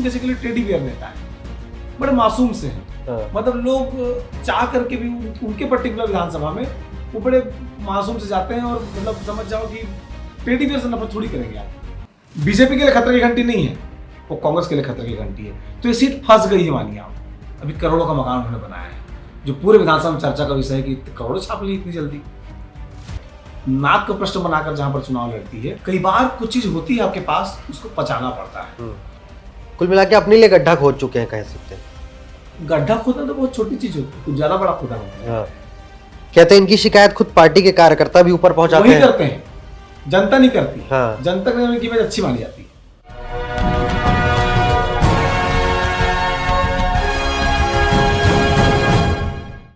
Basically teddy bear नेता है, बड़े मासूम से हैं। मतलब लोग चाह करके भी उनके पर्टिकुलर विधानसभा में वो बड़े मासूम से जाते हैं और मतलब समझ जाओ कि टेडी बियर से नफरत थोड़ी करेंगे आप। बीजेपी के लिए खतरे की घंटी नहीं है, वो कांग्रेस के लिए खतरे की घंटी है। तो ये सीट फंस गई है मानिए आप। अभी करोड़ों का मकान उन्होंने बनाया है, जो पूरे विधानसभा में चर्चा का विषय है कि करोड़ों छाप ली इतनी जल्दी। नाक का प्रश्न बनाकर जहां पर चुनाव लड़ती है, कई बार कुछ चीज होती है आपके पास, उसको पचाना पड़ता है। कुल मिला के अपने लिए गड्ढा खोद चुके हैं, कह सकते हैं। गड्ढा खोदना तो बहुत छोटी चीज होती है, कुछ ज्यादा बड़ा खोदा होता है। कहते हैं इनकी शिकायत खुद पार्टी के कार्यकर्ता भी ऊपर पहुंचाते हैं। वही करते हैं, जनता नहीं करती। हाँ। जनता के उनकी इमेज अच्छी मानी जाती है।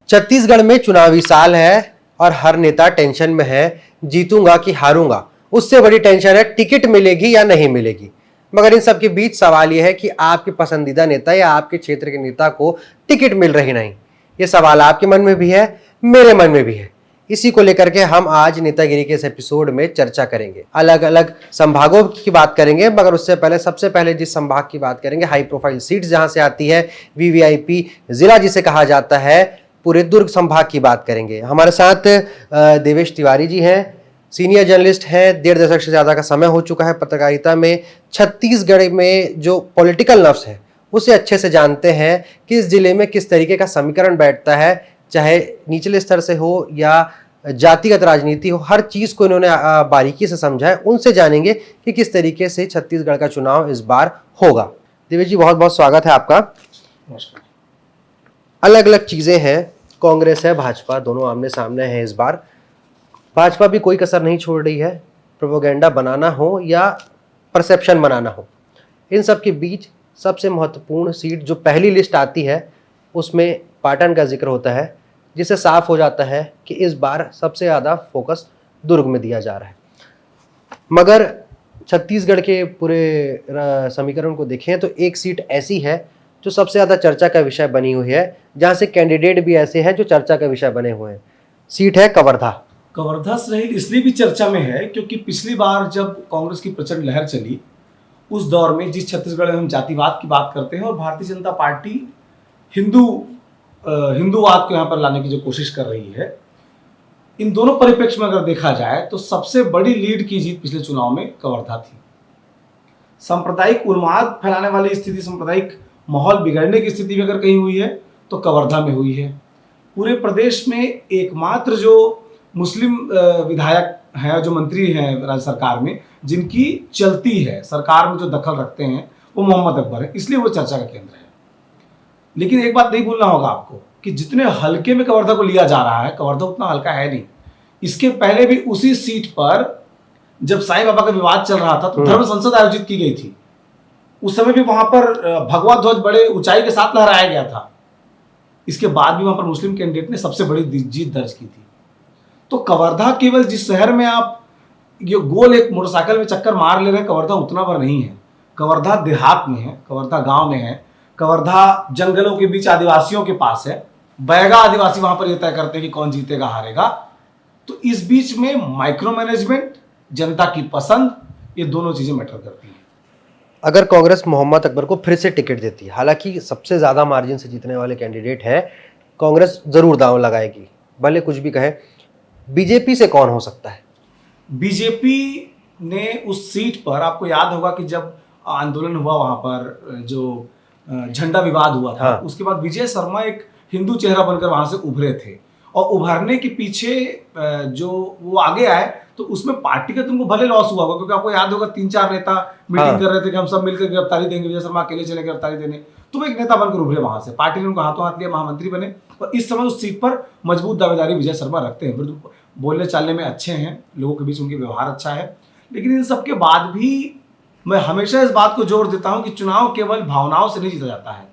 छत्तीसगढ़ में चुनावी साल है और हर नेता टेंशन में है, जीतूंगा कि हारूंगा। उससे बड़ी टेंशन है टिकट मिलेगी या नहीं मिलेगी। मगर इन सब के बीच सवाल यह है कि आपके पसंदीदा नेता या आपके क्षेत्र के नेता को टिकट मिल रही नहीं। ये सवाल आपके मन में भी है, मेरे मन में भी है। इसी को लेकर के हम आज नेतागिरी के इस एपिसोड में चर्चा करेंगे। अलग अलग संभागों की बात करेंगे, मगर उससे पहले सबसे पहले जिस संभाग की बात करेंगे, हाई प्रोफाइल सीट्स जहां से आती है, वीवीआईपी जिला जिसे कहा जाता है, पूरे दुर्ग संभाग की बात करेंगे। हमारे साथ देवेश तिवारी जी हैं, सीनियर जर्नलिस्ट हैं, 1.5 दशक से ज़्यादा का समय हो चुका है पत्रकारिता में। छत्तीसगढ़ में जो पॉलिटिकल नफ्स है उसे अच्छे से जानते हैं, किस जिले में किस तरीके का समीकरण बैठता है, चाहे निचले स्तर से हो या जातिगत राजनीति हो, हर चीज़ को इन्होंने बारीकी से समझा है। उनसे जानेंगे कि किस तरीके से छत्तीसगढ़ का चुनाव इस बार होगा। देवेश जी, बहुत बहुत स्वागत है आपका। नमस्कार। अलग अलग चीज़ें हैं, कांग्रेस है, भाजपा, दोनों आमने सामने हैं इस बार। भाजपा भी कोई कसर नहीं छोड़ रही है, प्रोपेगेंडा बनाना हो या परसेप्शन बनाना हो। इन सब के बीच सबसे महत्वपूर्ण सीट जो पहली लिस्ट आती है उसमें पाटन का जिक्र होता है, जिससे साफ हो जाता है कि इस बार सबसे ज़्यादा फोकस दुर्ग में दिया जा रहा है। मगर छत्तीसगढ़ के पूरे समीकरण को देखें तो एक सीट ऐसी है जो सबसे ज़्यादा चर्चा का विषय बनी हुई है, जहाँ से कैंडिडेट भी ऐसे हैं जो चर्चा का विषय बने हुए हैं। सीट है कवर्धा। कवर्धा सहित इसलिए भी चर्चा में है क्योंकि पिछली बार जब कांग्रेस की प्रचंड लहर चली, उस दौर में जिस छत्तीसगढ़ में हम जातिवाद की बात करते हैं और भारतीय जनता पार्टी हिंदूवाद को यहाँ पर लाने की जो कोशिश कर रही है, इन दोनों परिप्रेक्ष्य में अगर देखा जाए तो सबसे बड़ी लीड की जीत पिछले चुनाव में कवर्धा थी। सांप्रदायिक उन्माद फैलाने वाली स्थिति, सांप्रदायिक माहौल बिगड़ने की स्थिति भी अगर कहीं हुई है तो कवर्धा में हुई है। पूरे प्रदेश में एकमात्र जो मुस्लिम विधायक हैं, जो मंत्री हैं राज्य सरकार में, जिनकी चलती है, सरकार में जो दखल रखते हैं, वो मोहम्मद अकबर है, इसलिए वो चर्चा का केंद्र है। लेकिन एक बात नहीं भूलना होगा आपको कि जितने हल्के में कवर्धा को लिया जा रहा है, कवर्धा उतना हल्का है नहीं। इसके पहले भी उसी सीट पर जब साईं बाबा का विवाद चल रहा था तो धर्म संसद आयोजित की गई थी। उस समय भी वहां पर भगवा ध्वज बड़े ऊंचाई के साथ लहराया गया था। इसके बाद भी वहां पर मुस्लिम कैंडिडेट ने सबसे बड़ी जीत दर्ज की थी। तो कवर्धा केवल जिस शहर में आप ये गोल एक मोटरसाइकिल में चक्कर मार ले रहे हैं, कवर्धा उतना भर नहीं है। कवर्धा देहात में है, कवर्धा गांव में है, कवर्धा जंगलों के बीच आदिवासियों के पास है। बैगा आदिवासी वहां पर यह तय करते हैं कि कौन जीतेगा हारेगा। तो इस बीच में माइक्रो मैनेजमेंट, जनता की पसंद, ये दोनों चीजें मैटर करती हैं। अगर कांग्रेस मोहम्मद अकबर को फिर से टिकट देती है, हालांकि सबसे ज़्यादा मार्जिन से जीतने वाले कैंडिडेट है, कांग्रेस ज़रूर दांव लगाएगी, भले कुछ भी कहे। बीजेपी से कौन हो सकता है? बीजेपी ने उस सीट पर, आपको याद होगा कि जब आंदोलन हुआ वहां पर, जो झंडा विवाद हुआ था, हाँ। उसके बाद विजय शर्मा एक हिंदू चेहरा बनकर वहां से उभरे थे। और उभरने के पीछे जो वो आगे आए तो उसमें पार्टी का तुमको भले लॉस हुआ होगा, क्योंकि आपको याद होगा 3-4 नेता मीटिंग कर रहे थे कि हम सब मिलकर गिरफ्तारी देंगे, विजय शर्मा अकेले चले गिरफ्तारी देने। तो वो एक नेता बनकर उभरे वहां से, पार्टी ने उनको हाथों हाथ लिया, महामंत्री बने। और इस समय उस सीट पर मजबूत दावेदारी विजय शर्मा रखते हैं। बोलने चालने में अच्छे हैं, लोगों के बीच उनके व्यवहार अच्छा है। लेकिन इन सबके बाद भी मैं हमेशा इस बात को जोर देता हूं कि चुनाव केवल भावनाओं से नहीं जीता जाता है।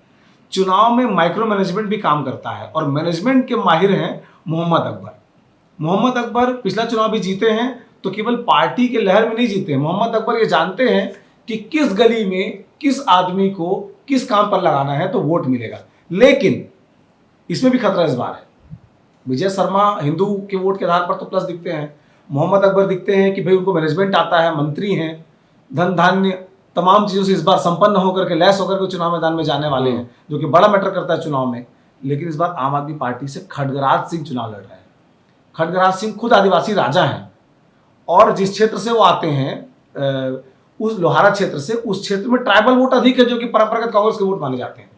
चुनाव में माइक्रो मैनेजमेंट भी काम करता है, और मैनेजमेंट के माहिर हैं मोहम्मद अकबर। मोहम्मद अकबर पिछला चुनाव भी जीते हैं तो केवल पार्टी के लहर में नहीं जीते। मोहम्मद अकबर ये जानते हैं कि किस गली में किस आदमी को किस काम पर लगाना है तो वोट मिलेगा। लेकिन इसमें भी खतरा इस बार है। विजय शर्मा हिंदू के वोट के आधार पर तो प्लस दिखते हैं, मोहम्मद अकबर दिखते हैं कि भाई उनको मैनेजमेंट आता है, मंत्री हैं, धन धान्य तमाम चीज़ों से इस बार संपन्न होकर के लैस होकर के चुनाव मैदान में जाने वाले हैं, जो कि बड़ा मैटर करता है चुनाव में। लेकिन इस बार आम आदमी पार्टी से खड्गराज सिंह चुनाव लड़ रहे हैं। खड्गराज सिंह खुद आदिवासी राजा हैं और जिस क्षेत्र से वो आते हैं उस लोहारा क्षेत्र से, उस क्षेत्र में ट्राइबल वोट अधिक है, जो कि परंपरागत कांग्रेस के वोट माने जाते हैं।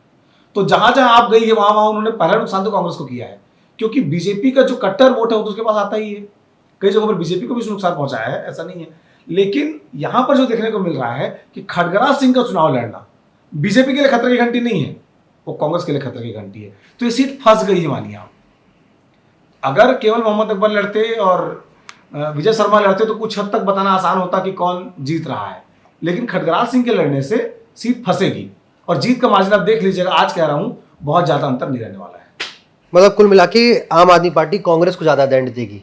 तो जहां जहां आप गई है वहां वहां उन्होंने पहला नुकसान तो कांग्रेस को किया है, क्योंकि बीजेपी का जो कट्टर वोट है वो तो उसके पास आता ही है। कई जगहों पर बीजेपी को भी नुकसान पहुंचाया है, ऐसा नहीं है। लेकिन यहां पर जो देखने को मिल रहा है कि खड्गराज सिंह का चुनाव लड़ना बीजेपी के लिए खतरे की घंटी नहीं है, वो कांग्रेस के लिए खतरे की घंटी है। तो ये सीट फंस गई है मानिए आप। अगर केवल मोहम्मद अकबर लड़ते और विजय शर्मा लड़ते तो कुछ हद तक बताना आसान होता कि कौन जीत रहा है, लेकिन खड्गराज सिंह के लड़ने से सीट फंसेगी और जीत का मार्जिन आप देख लीजिएगा। आज कह रहा हूं बहुत ज्यादा अंतर नहीं रहने वाला है। मतलब कुल मिला के आम आदमी पार्टी कांग्रेस को ज्यादा दंड देगी,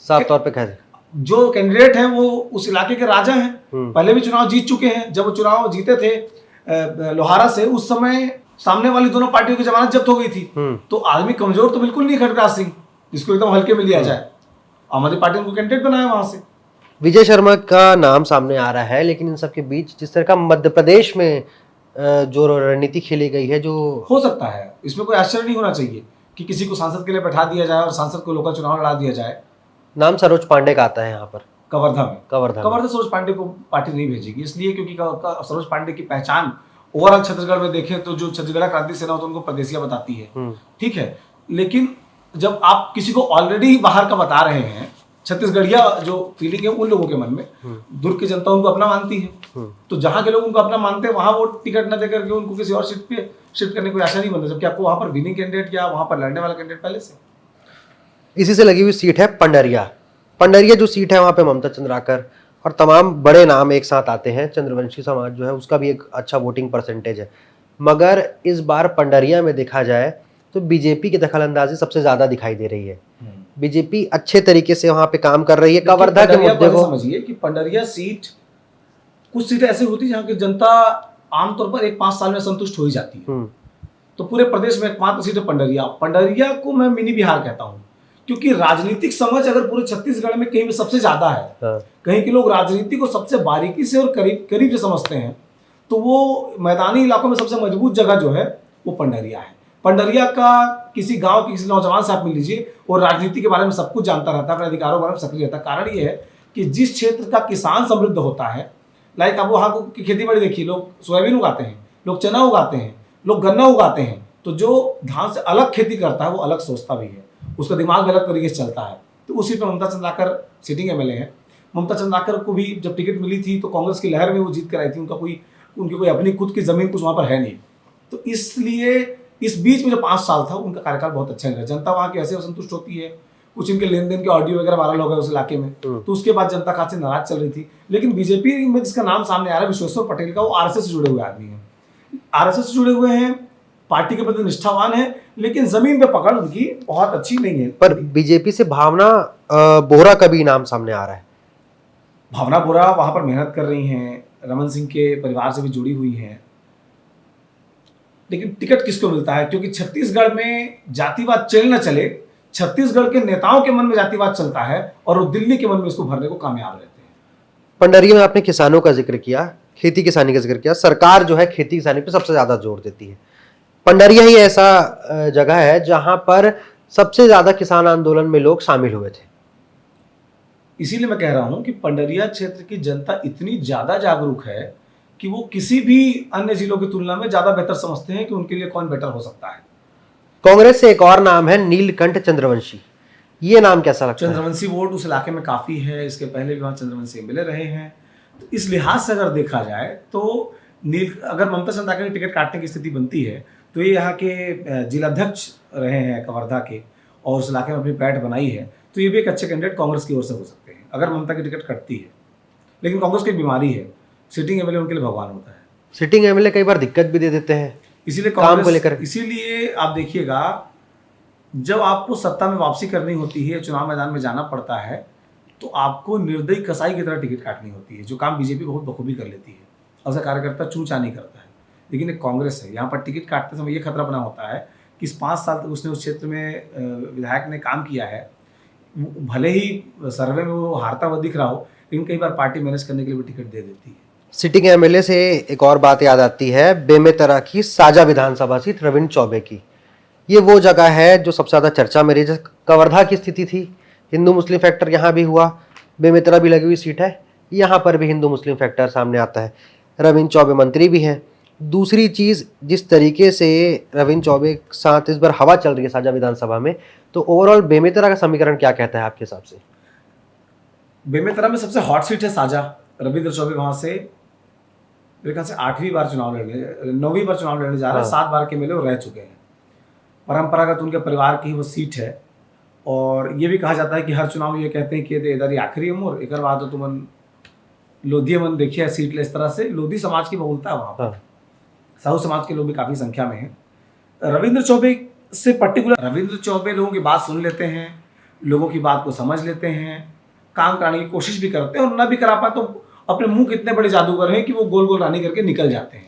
साफ तौर पे कह रहे। जो कैंडिडेट हैं वो उस इलाके के राजा हैं, पहले भी चुनाव जीत चुके हैं। जब वो चुनाव जीते थे लोहारा से, उस समय सामने वाली दोनों पार्टियों की जमानत जब्त हो गई थी। तो आदमी कमजोर तो बिल्कुल नहीं खड्गराज सिंह, जिसको एकदम हल्के में लिया जाए। आम आदमी पार्टी ने उनको कैंडिडेट बनाया वहां से। विजय शर्मा का नाम सामने आ रहा है, लेकिन इन सबके बीच जिस तरह का मध्य प्रदेश में जो रणनीति खेली गई है, जो हो सकता है, इसमें कोई आश्चर्य नहीं होना चाहिए कि किसी को सांसद के लिए बैठा दिया जाए और सांसद को लोकल चुनाव लड़ा दिया जाए। नाम सरोज पांडे का आता है यहाँ पर कवर्धा में। कवर्धा सरोज पांडे को पार्टी नहीं भेजेगी, इसलिए क्योंकि सरोज पांडे की पहचान ओवरऑल छत्तीसगढ़ में देखें तो जो छत्तीसगढ़ क्रांति सेना तो उनको प्रदेशिया बताती है, ठीक है। लेकिन जब आप किसी को ऑलरेडी बाहर का बता रहे हैं, छत्तीसगढ़िया जो फीलिंग है उन लोगों के मन में, दुर्ग की जनता उनको अपना मानती है, तो जहां के लोग उनको अपना मानते हैं वहां वो टिकट न देकर के उनको किसी और सीट पे शिफ्ट करने की कोई आशा नहीं बनता, जबकि आपको वहां पर विनिंग कैंडिडेट या वहां पर लड़ने वाला कैंडिडेट पहले से। इसी से लगी हुई सीट है पंडरिया। पंडरिया जो सीट है वहां पे ममता चंद्राकर और तमाम बड़े नाम एक साथ आते हैं। चंद्रवंशी समाज जो है उसका भी एक अच्छा वोटिंग परसेंटेज है, मगर इस बार पंडरिया में देखा जाए तो बीजेपी की दखलंदाजी सबसे ज्यादा दिखाई दे रही है। बीजेपी अच्छे तरीके से वहां पे काम कर रही है। कवर्धा के मुद्दे को समझिए कि पंडरिया सीट, कुछ सीटें ऐसी होती है जहां की जनता आमतौर पर 1-5 साल में संतुष्ट हो ही जाती है। तो पूरे प्रदेश में एकमात्र सीट है पंडरिया। पंडरिया को मैं मिनी बिहार कहता हूं, क्योंकि राजनीतिक समझ अगर पूरे छत्तीसगढ़ में कहीं में सबसे ज्यादा है, कहीं के लोग राजनीति को सबसे बारीकी से और करीब से समझते हैं, तो वो मैदानी इलाकों में सबसे मजबूत जगह जो है वो पंडरिया है। पंडरिया का किसी गांव के किसी नौजवान से आप मिल लीजिए, और राजनीति के बारे में सब कुछ जानता रहता है, अपने अधिकारों के बारे में सक्रिय रहता है। कारण ये है कि जिस क्षेत्र का किसान समृद्ध होता है, लाइक आप वहाँ की खेती बाड़ी देखिए, लोग सोयाबीन उगाते हैं, लोग चना उगाते हैं, लोग गन्ना उगाते हैं। तो जो धान से अलग खेती करता है वो अलग सोचता भी है, उसका दिमाग अलग तरीके से चलता है। तो उसी पर ममता चंद्राकर सिटिंग एमएलए है। ममता चंद्राकर को भी जब टिकट मिली थी तो कांग्रेस की लहर में वो जीत कर आई थी। उनकी कोई अपनी खुद की जमीन कुछ वहाँ पर है नहीं, तो इसलिए इस बीच में जो 5 साल था उनका कार्यकाल बहुत अच्छा रहा। जनता वहाँ की ऐसे संतुष्ट होती है, कुछ इनके लेन देन के ऑडियो वगैरह वायरल हो गए उस इलाके में, तो उसके बाद जनता खासी नाराज चल रही थी। लेकिन बीजेपी में जिसका नाम सामने आ रहा है विश्वेश्वर पटेल का, वो आरएसएस से जुड़े हुए आदमी हैं, आरएसएस से जुड़े हुए हैं, पार्टी के प्रति निष्ठावान है, लेकिन जमीन पे पकड़ उनकी बहुत अच्छी नहीं है। पर बीजेपी से भावना बोहरा का भी नाम सामने आ रहा है। भावना बोहरा वहां पर मेहनत कर रही हैं, रमन सिंह के परिवार से भी जुड़ी हुई हैं, लेकिन टिकट किसको मिलता है? क्योंकि छत्तीसगढ़ में जातिवाद चले न चले, छत्तीसगढ़ के नेताओं के मन में जातिवाद चलता है और वो दिल्ली के मन में इसको भरने को कामयाब रहते हैं। पंडरिया में आपने किसानों का जिक्र किया, खेती किसानी का जिक्र किया। सरकार जो है खेती किसानी पे सबसे ज्यादा जोर देती है। पंडरिया ही ऐसा जगह है जहां पर सबसे ज्यादा किसान आंदोलन में लोग शामिल हुए थे। इसीलिए मैं कह रहा हूं कि पंडरिया क्षेत्र की जनता इतनी ज्यादा जागरूक है कि वो किसी भी अन्य जिलों की तुलना में ज्यादा बेहतर समझते हैं कि उनके लिए कौन बेटर हो सकता है। कांग्रेस से एक और नाम है नीलकंठ चंद्रवंशी। ये नाम कैसा लगता है? चंद्रवंशी वोट उस इलाके में काफी है, इसके पहले भी वहां चंद्रवंशी एमएलए रहे हैं। तो इस लिहाज से अगर देखा जाए तो अगर ममता चंद्राकर की टिकट काटने की स्थिति बनती है तो ये यहाँ के जिलाध्यक्ष रहे हैं कवर्धा के और उस इलाके में अपनी पैठ बनाई है, तो ये भी एक अच्छे कैंडिडेट कांग्रेस की ओर से हो सकते हैं अगर ममता की टिकट कटती है। लेकिन कांग्रेस की बीमारी है, सिटिंग एमएलए उनके लिए भगवान होता है। सिटिंग एमएलए कई बार दिक्कत भी दे देते हैं इसीलिए काम को लेकर। इसीलिए आप देखिएगा जब आपको सत्ता में वापसी करनी होती है, चुनाव मैदान में जाना पड़ता है, तो आपको निर्दयी कसाई की तरह टिकट काटनी होती है, जो काम बीजेपी बहुत बखूबी कर लेती है। अवसर कार्यकर्ता चूचा नहीं करता है। लेकिन एक कांग्रेस है, यहाँ पर टिकट काटते समय ये खतरा बना होता है कि इस 5 साल तक उसने उस क्षेत्र में विधायक ने काम किया है, भले ही सर्वे में वो हारता हुआ दिख रहा हो, लेकिन कई बार पार्टी मैनेज करने के लिए भी टिकट दे देती है। सिटिंग एमएलए से एक और बात याद आती है, बेमेतरा की साजा विधानसभा सीट रविंद्र चौबे की। ये वो जगह है जो सबसे ज़्यादा चर्चा में रही। जैसे कवर्धा की स्थिति थी, हिंदू मुस्लिम फैक्टर यहाँ भी हुआ, बेमेतरा भी लगी हुई सीट है, यहाँ पर भी हिंदू मुस्लिम फैक्टर सामने आता है। रविंद्र चौबे मंत्री भी हैं। दूसरी चीज़, जिस तरीके से रविंद्र चौबे के साथ इस बार हवा चल रही है साजा विधानसभा में, तो ओवरऑल बेमेतरा का समीकरण क्या कहता है आपके हिसाब से? बेमेतरा में सबसे हॉट सीट है साजा। रविंद्र चौबे वहां से मेरे ख्याल से 9वीं बार चुनाव लड़ने जा रहे हैं। 7 बार के मेले वो रह चुके हैं। परंपरागत उनके परिवार की वो सीट है। और ये भी कहा जाता है कि हर चुनाव में ये कहते हैं कि इधर ही आखिरी मोर एक बाद तो तुमन लोधी मन देखिए सीट ले। इस तरह से लोधी समाज की बहुलता है वहाँ पर। साहू समाज के लोग भी काफ़ी संख्या में हैं। रविंद्र चौबे से पर्टिकुलर, रविंद्र चौबे लोगों की बात सुन लेते हैं, लोगों की बात को समझ लेते हैं, काम कराने की कोशिश भी करते हैं, और ना भी करा पाए तो अपने मुंह कितने बड़े जादूगर हैं कि वो गोल गोल रानी करके निकल जाते हैं।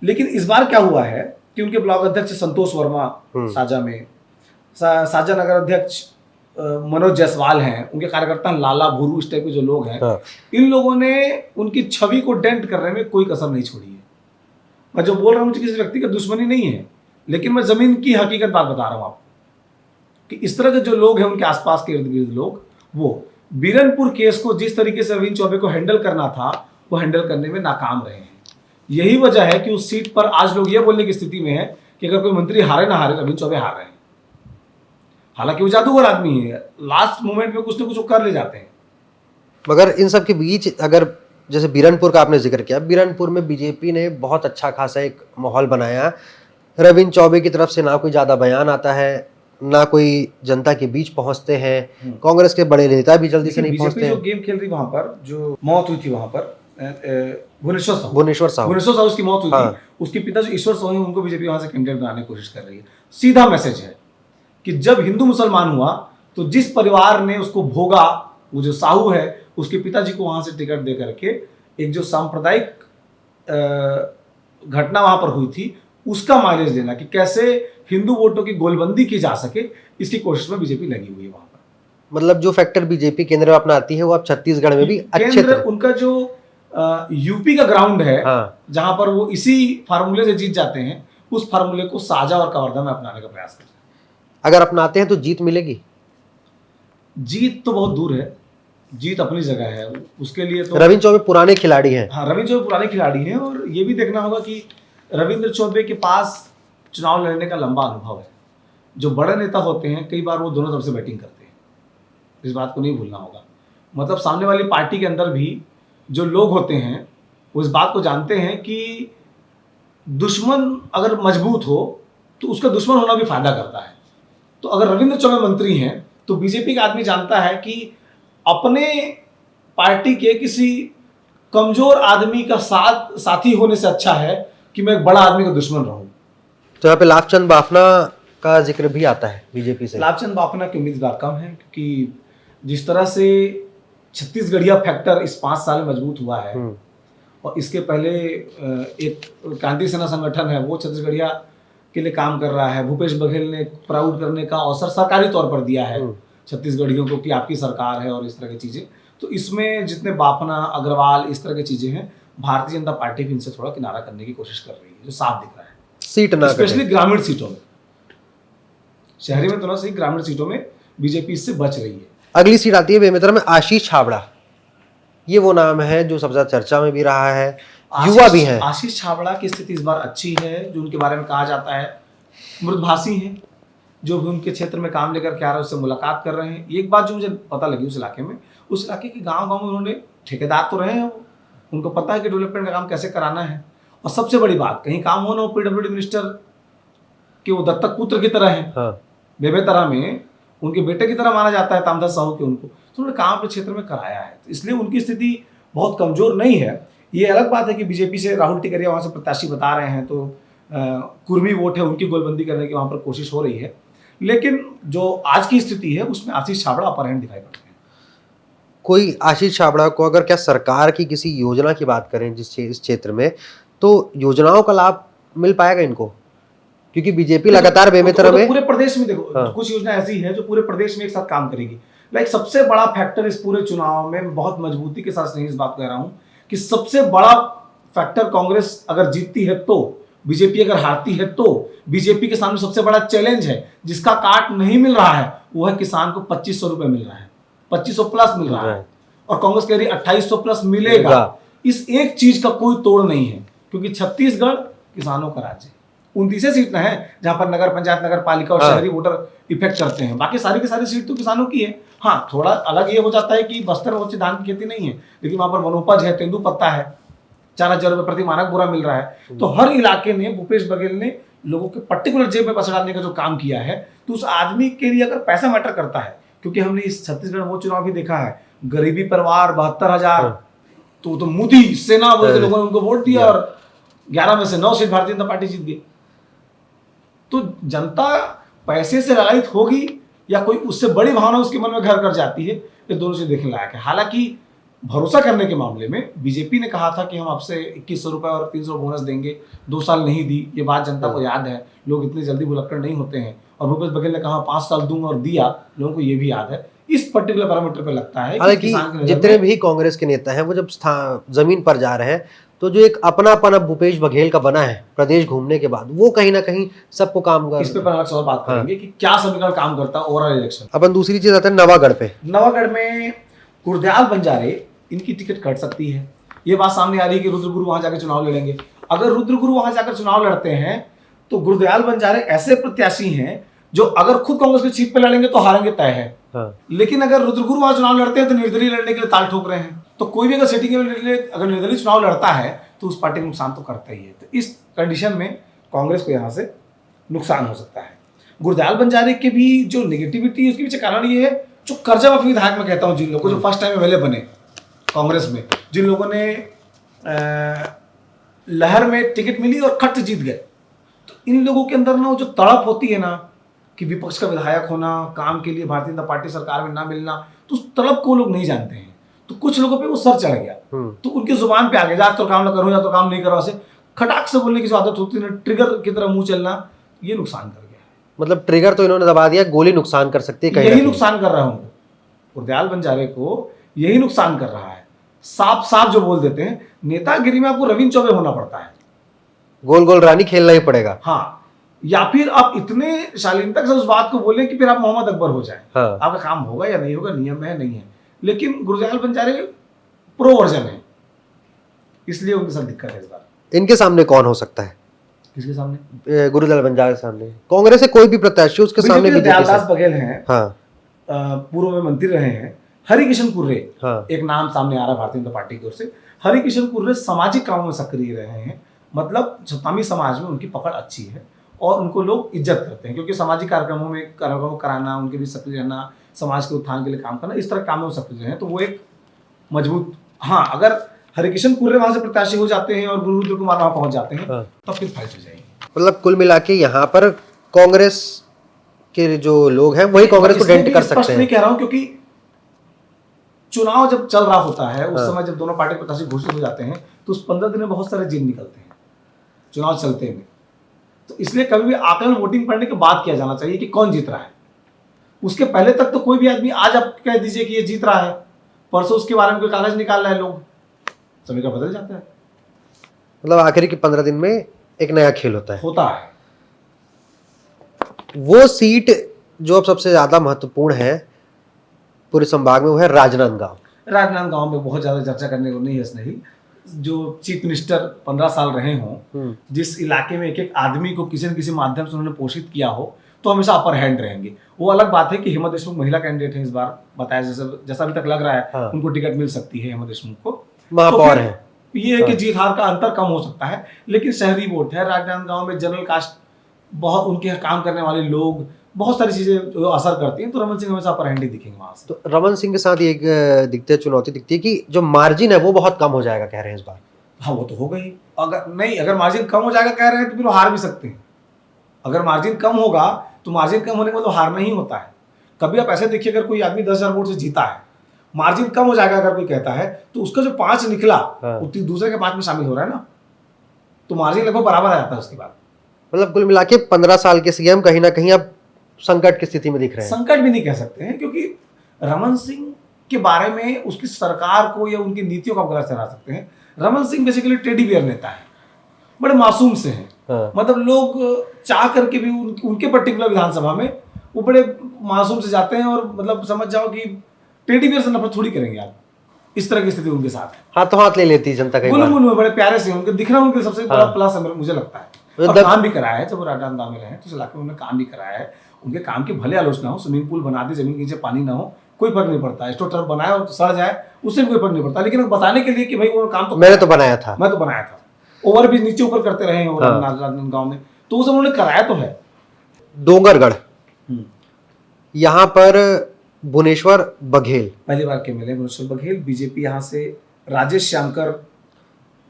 लेकिन इस बार क्या हुआ है कि उनके ब्लॉक अध्यक्ष संतोष वर्मा साजा में, साजा नगर अध्यक्ष मनोज जायसवाल हैं, उनके कार्यकर्ता लाला भूरू, इस टाइप के जो लोग हैं, इन लोगों ने उनकी छवि को डेंट करने में कोई कसर नहीं छोड़ी है। मैं जो बोल रहा हूँ मुझे किसी व्यक्ति का दुश्मनी नहीं है, लेकिन मैं जमीन की हकीकत बात बता रहा हूँ आपको कि इस तरह के जो लोग हैं उनके आसपास के इर्द गिर्द लोग, वो बीरनपुर केस को जिस तरीके से रविंद्र चौबे को हैंडल करना था वो हैंडल करने में नाकाम रहे हैं। यही वजह है कि उस सीट पर आज लोग ये बोलने की स्थिति में है कि अगर कोई मंत्री हारे ना हारे, रविंद्र चौबे हार रहे हैं। हालांकि वो जादूगर आदमी है, लास्ट मोमेंट में कुछ ना कुछ वो कर ले जाते हैं। मगर इन सब के बीच अगर जैसे बीरनपुर का आपने जिक्र किया, बीरनपुर में बीजेपी ने बहुत अच्छा खासा एक माहौल बनाया। रविंद्र चौबे की तरफ से ना कोई ज़्यादा बयान आता है, ना कोई जनता के बीच पहुंचते हैं, कांग्रेस के बड़े नेता भी जल्दी से नहीं पहुंचते हैं। जो गेम खेल रही वहां पर, जो मौत हुई थी वहां पर, भुवनेश्वर साहू उसकी मौत हुई थी, उसके पिता जो ईश्वर साहू हैं उनको बीजेपी वहां से कैंडिडेट बनाने की कोशिश कर रही है। सीधा मैसेज है कि जब हिंदू मुसलमान हुआ तो जिस परिवार ने उसको भोगा, वो जो साहू है, उसके पिताजी को वहां से टिकट दे करके एक जो सांप्रदायिक घटना वहां पर हुई थी उसका माइलेज लेना, कि कैसे हिंदू वोटों की गोलबंदी की जा सके, इसकी कोशिश में बीजेपी लगी हुई है वहां पर। मतलब जो फैक्टर बीजेपी केंद्र में अपनाती है वो अब छत्तीसगढ़ में भी अच्छे तरह उनका जो यूपी का ग्राउंड है, जहां पर वो इसी फार्मूले से जीत जाते हैं, उस फार्मूले को साजा और कवर्धा में अपनाने का प्रयास करते हैं। अगर अपनाते हैं तो जीत मिलेगी? जीत तो बहुत दूर है, जीत अपनी जगह है। उसके लिए तो रविंद्र चौबे पुराने खिलाड़ी हैं। हाँ, रविंद्र चौबे पुराने खिलाड़ी हैं, और ये भी देखना होगा कि रविंद्र चौबे के पास चुनाव लड़ने का लंबा अनुभव है। जो बड़े नेता होते हैं कई बार वो दोनों तरफ से बैटिंग करते हैं, इस बात को नहीं भूलना होगा। मतलब सामने वाली पार्टी के अंदर भी जो लोग होते हैं वो इस बात को जानते हैं कि दुश्मन अगर मजबूत हो तो उसका दुश्मन होना भी फायदा करता है। तो अगर रविंद्र चौबे मंत्री हैं तो बीजेपी का आदमी जानता है कि अपने पार्टी के किसी कमजोर आदमी का साथी होने से अच्छा है कि मैं एक बड़ा आदमी का दुश्मन रहूं। तो यहाँ पे लाभचंद बाफना का जिक्र भी आता है बीजेपी से। लाभचंद बाफना की उम्मीद बार कम है, क्योंकि जिस तरह से छत्तीसगढ़िया फैक्टर इस 5 साल में मजबूत हुआ है, और इसके पहले एक क्रांति सेना संगठन है वो छत्तीसगढ़िया के लिए काम कर रहा है। भूपेश बघेल ने प्राउड करने का अवसर सरकारी तौर पर दिया है छत्तीसगढ़ियों को कि आपकी सरकार है और इस तरह की चीज़ें। तो इसमें जितने बाफना, अग्रवाल, इस तरह की चीज़ें हैं, भारतीय जनता पार्टी भी इनसे थोड़ा किनारा करने की कोशिश कर रही है, जो साफ दिख रहा है। सीट ना, स्पेशली ग्रामीण सीटों में, शहरी में तो ना सही, ग्रामीण सीटों में बीजेपी इससे बच रही है। अगली सीट आती है बेमेतरा में आशीष छाबड़ा। ये वो नाम है जो सबसे ज्यादा चर्चा में भी रहा है, युवा भी हैं। आशीष छाबड़ा की स्थिति इस बार अच्छी है। जो उनके बारे में कहा जाता है मृदभाषी हैं, जो भी उनके क्षेत्र में काम लेकर के आ रहे हैं उससे मुलाकात कर रहे हैं। एक बात जो मुझे पता लगी उस इलाके में, उस इलाके के गाँव में उन्होंने ठेकेदार तो रहे हैं, उनको पता है कि डेवलपमेंट का काम कैसे कराना है। और सबसे बड़ी बात, कहीं काम हो ना, वो पीडब्ल्यूडी मिनिस्टर के वो दत्तक पुत्र की तरह है। बेमेतरा में उनके बेटे की तरह माना जाता है तामदास साहू के उनको, तो उन्होंने काम अपने क्षेत्र में कराया है। तो इसलिए उनकी स्थिति बहुत कमजोर नहीं है। ये अलग बात है कि बीजेपी से राहुल टिकरिया वहाँ से प्रत्याशी बता रहे हैं, तो कुर्मी वोट है उनकी गोलबंदी करने की वहाँ पर कोशिश हो रही है। लेकिन जो आज की स्थिति है उसमें आशीष छाबड़ा अपर हैंड दिखाई पड़ते हैं। कोई आशीष छाबड़ा को अगर क्या सरकार की किसी योजना की बात करें इस क्षेत्र में, तो योजनाओं का लाभ मिल पाएगा इनको? क्योंकि बीजेपी लगातार बेमेतरा में, पूरे प्रदेश में देखो, कुछ योजना ऐसी है जो पूरे प्रदेश में एक साथ काम करेगी। लाइक सबसे बड़ा फैक्टर इस पूरे चुनाव में बहुत मजबूती के साथ नहीं इस बात कह रहा हूँ कि सबसे बड़ा फैक्टर कांग्रेस अगर जीतती है तो, बीजेपी अगर हारती है तो, बीजेपी के सामने सबसे बड़ा चैलेंज है जिसका काट नहीं मिल रहा है, वो है किसान को 2500 रुपए मिल रहा है, 2500 प्लस मिल रहा है, और कांग्रेस कह रही 2800 प्लस मिलेगा। इस एक चीज का कोई तोड़ नहीं है, क्योंकि छत्तीसगढ़ किसानों का राज्य है। 29 सीट है जहां पर नगर पंचायत, नगर पालिका और शहरी वोटर इफेक्ट करते हैं, बाकी सारी की सारी सीट तो किसानों की है। हाँ, थोड़ा अलग ये हो जाता है कि बस्तर में बहुत सी धान की खेती नहीं है, लेकिन वहां पर वनोपज है, तेंदु पत्ता है, 4000 रुपए प्रति मानक बुरा मिल रहा है। तो हर इलाके ने, भूपेश बघेल ने लोगों के पर्टिकुलर जेब में पैसा डालने का जो काम किया है, तो उस आदमी के लिए अगर पैसा मैटर करता है, क्योंकि हमने इस छत्तीसगढ़ वो चुनाव भी देखा है, गरीबी परिवार 72,000, तो मोदी सेना बोल के लोगों ने उनको वोट दिया और 11 में से 9 सीट भारतीय जनता पार्टी जीत गई। तो जनता पैसे से ललायित होगी या कोई उससे बड़ी भावना उसके मन में घर कर जाती है, ये दोनों चीज देखने लायक है। हालांकि भरोसा करने के मामले में बीजेपी ने कहा था कि हम आपसे 2100 रुपए और 300 बोनस देंगे, 2 साल नहीं दी, ये बात जनता को याद है, लोग इतनी जल्दी भुलक्कड़ नहीं होते हैं। और भूपेश बघेल ने कहा 5 साल दूंगा और दिया, लोगों को ये भी याद है। इस पर्टिकुलर पैरामीटर पे लगता है हालांकि जितने भी कांग्रेस के नेता हैं वो जब जमीन पर जा रहे हैं, तो जो एक अपनापन अब भूपेश बघेल का बना है प्रदेश घूमने के बाद, वो कहीं ना कहीं सबको काम कर। इस पे अलग से बात करेंगे कि क्या समीकरण काम करता है ओवरऑल इलेक्शन। अपन दूसरी चीज आते हैं नवागढ़ पे। नवागढ़ में गुरदयाल बंजारे, इनकी टिकट कट सकती है। ये बात सामने आ रही है कि रुद्रगुरु वहां जाकर चुनाव लड़ेंगे। अगर रुद्रगुरु वहां जाकर चुनाव लड़ते हैं तो गुरदयाल बंजारे ऐसे प्रत्याशी हैं जो अगर खुद कांग्रेस की सीट पे लड़ेंगे तो हारेंगे तय है। लेकिन अगर रुद्रगुरु वहां चुनाव लड़ते हैं तो निर्दलीय लड़ने के लिए ताल ठोक रहे हैं। तो कोई भी अगर सिटिंग में अगर निर्दलीय चुनाव लड़ता है तो उस पार्टी को नुकसान तो करता ही है। तो इस कंडीशन में कांग्रेस को यहाँ से नुकसान हो सकता है। गुरदयाल बंजारे के भी जो नेगेटिविटी है उसके पीछे कारण ये है, जो कर्जा माफी विधायक में कहता हूँ, जिन लोगों को जो फर्स्ट टाइम एमएलए बने कांग्रेस में, जिन लोगों ने लहर में टिकट मिली और खट जीत गए, तो इन लोगों के अंदर ना वो जो तड़प होती है ना कि विपक्ष का विधायक होना, काम के लिए भारतीय जनता पार्टी सरकार में ना मिलना, तो उस तड़प को लोग नहीं जानते हैं। तो कुछ लोगों पे वो सर चढ़ गया, तो उनकी जुबान पे आ गया, जा तो काम ना करो या तो काम नहीं करो, ऐसे खटाक से बोलने की जो आदत होती है ना, ट्रिगर की तरह मुंह चलना, ये नुकसान कर गया। मतलब ट्रिगर तो इन्होंने दबा दिया, गोली नुकसान कर सकती है, यही नुकसान कर रहा हूँ गुरदयाल बंजारे को, यही नुकसान कर रहा है। साफ साफ जो बोल देते हैं, नेतागिरी में आपको रविंद्र चौबे होना पड़ता है, गोल गोल रानी खेलना ही पड़ेगा। हाँ, या फिर आप इतने शालीनता से उस बात को बोले कि फिर आप मोहम्मद अकबर हो जाए। हाँ। आपका काम होगा या नहीं होगा, नियम है नहीं है। लेकिन गुरदयाल बंजारे प्रो वर्जन है, इसलिए उनके साथ दिक्कत है इस बार। इनके सामने कौन हो सकता है? किसके सामने? गुरदयाल बंजारे के सामने कांग्रेस से कोई भी प्रत्याशी, उसके सामने दयालदास बघेल हैं, हाँ, पूर्व में मंत्री रहे हैं। हरिकिशन कुर्रे, हाँ, एक नाम सामने आ रहा है भारतीय जनता पार्टी की ओर से। हरिकिशन कुर्रे सामाजिक कामों में सक्रिय रहे हैं, मतलब छतामी समाज में उनकी पकड़ अच्छी है और उनको लोग इज्जत करते हैं, क्योंकि सामाजिक कार्यक्रमों में कराना, उनके भी सक्रिय रहना, समाज के उत्थान के लिए काम करना, इस तरह कामों में सक्रिय हैं, तो वो एक मजबूत। हाँ, अगर हरिकिशन कुर्रे वहां से प्रत्याशी हो जाते हैं और गुरुरुद्र कुमार वहां पहुंच जाते हैं, हाँ, तो फिर फाइट हो जाएगी। मतलब कुल मिला के यहाँ पर कांग्रेस के जो लोग हैं वही कांग्रेस को डेंट कर सकते हैं। नहीं कह रहा हूं, क्योंकि चुनाव जब चल रहा होता है उस समय जब दोनों पार्टी प्रत्याशी घोषित हो जाते हैं तो उस 15 दिन में बहुत सारे जिन निकलते हैं चुनाव चलते में। तो इसलिए कभी भी आकलन वोटिंग पड़ने के बाद किया जाना चाहिए कि कौन जीत रहा है। उसके पहले तक तो कोई भी आदमी, आज आप कह दीजिए कि ये जीत रहा है, परसों उसके बारे में कोई कागज निकाल रहा है, लोग समय का बदल जाता है। मतलब आखिरी के 15 दिन में एक नया खेल होता है। वो सीट जो अब सबसे ज्यादा महत्वपूर्ण है पूरे संभाग में, वो है राजनांदगांव। राजनांदगांव में बहुत ज्यादा चर्चा करने को नहीं है, नहीं। जो चीफ मिनिस्टर 15 साल रहे हों, जिस इलाके में एक एक आदमी को किसी न किसी माध्यम से उन्होंने पोषित किया हो, तो हमेशा अपर हैंड रहेंगे। वो अलग बात है कि हेमा देशमुख महिला कैंडिडेट है इस बार, बताया जैसा अभी तक लग रहा है, हाँ, उनको टिकट मिल सकती है हेमा देशमुख को, महापौर है। ये है कि जीत हार का अंतर कम हो सकता है, लेकिन शहरी वोट है। राजनांदगांव में जनरल कास्ट, बहुत उनके काम करने वाले लोग, बहुत सारी चीजें जो असर करती हैं, तो रमन सिंह हमेशा अपर हैंड ही दिखेंगे वहां से। तो रमन सिंह के साथ एक दिखती है चुनौती दिखती है कि जो मार्जिन है वो बहुत कम हो जाएगा, कह रहे हैं इस बार। हाँ, वो तो होगा ही। अगर मार्जिन कम हो जाएगा कह रहे हैं तो फिर वो हार भी सकते हैं। अगर मार्जिन कम होगा तो मार्जिन कम होने का मतलब हारना ही होता है। कभी आप ऐसे देखिए, अगर कोई आदमी 10,000 वोट से जीता है, मार्जिन कम हो जाएगा अगर कोई कहता है, तो उसका जो 5 निकला, हाँ, दूसरे के 5 में शामिल हो रहा है ना, तो मार्जिन लगभग बराबर आ जाता है उसके बाद। मतलब कुल मिला के 15 साल के सीएम कहीं ना कहीं अब संकट की स्थिति में दिख रहे हैं। संकट भी नहीं कह सकते हैं, क्योंकि रमन सिंह के बारे में उसकी सरकार को या उनकी नीतियों को आप गलत ठहरा सकते हैं। Raman Singh basically teddy bear नेता है, बड़े मासूम से हैं। हाँ। मतलब लोग चाह करके भी उनके पर्टिकुलर विधानसभा में वो बड़े मासूम से जाते हैं और मतलब समझ जाओ कि टेडी बियर से नफरत थोड़ी करेंगे आप। इस तरह की स्थिति उनके साथ है। हाथों हाथ ले लेती है जनता कई गुल बार। में बड़े प्यारे से उनके दिखना उनके सबसे बड़ा प्लस है मुझे लगता है। और काम भी कराया है, जब वो राजनांदगांव में रहे तो उस इलाके में उन्होंने काम भी कराया है। उनके काम की भले आलोचना हो, स्विमिंग पूल बना दे, जमीन के नीचे पानी ना हो, कोई फर्क नहीं पड़ता। एस्ट्रो टर्फ बनाए और सड़ जाए उससे भी कोई फर्क नहीं पड़ता, लेकिन बताने के लिए कि भाई वो काम तो मैंने तो बनाया था, मैं तो बनाया था। ओवर भी नीचे ऊपर करते रहे हैं राजनांदगांव में, तो वो सब उन्होंने कराया तो है। डोंगरगढ़, यहाँ पर भुवनेश्वर बघेल पहली बार के मिले भुवनेश्वर बघेल। बीजेपी यहाँ से राजेश श्यामकर